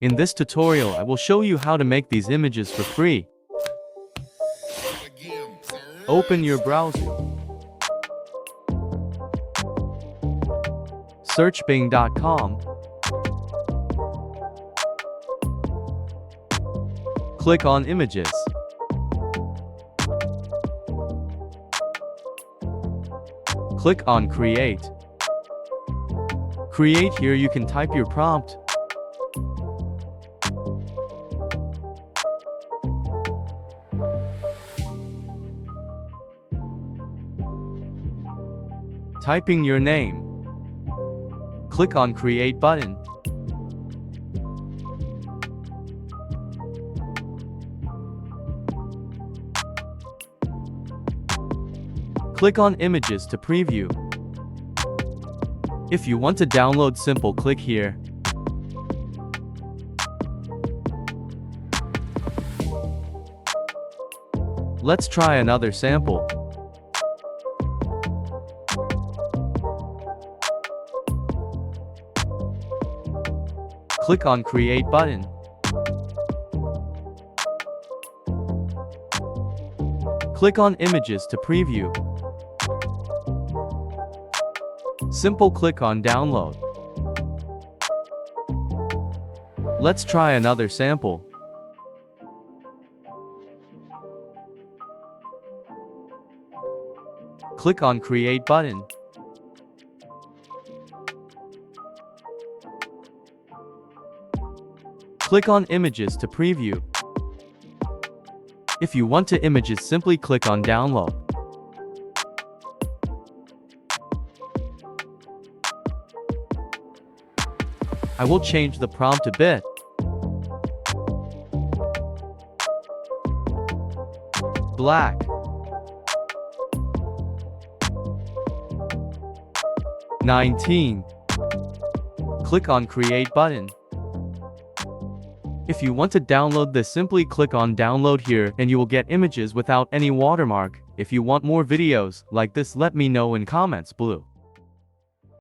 In this tutorial, I will show you how to make these images for free. Open your browser. Search bing.com. Click on Images. Click on Create. Create here you can type your prompt. Typing your name. Click on Create button. Click on Images to preview. If you want to download simple, click here. Let's try another sample. Click on Create button. Click on Images to preview. Simple, click on Download. Let's try another sample. Click on Create button. Click on Images to preview. If you want to images, simply click on Download. I will change the prompt a bit. Black. "19". Click on Create button. If you want to download this, simply click on Download here and you will get images without any watermark. If you want more videos like this, let me know in comments below.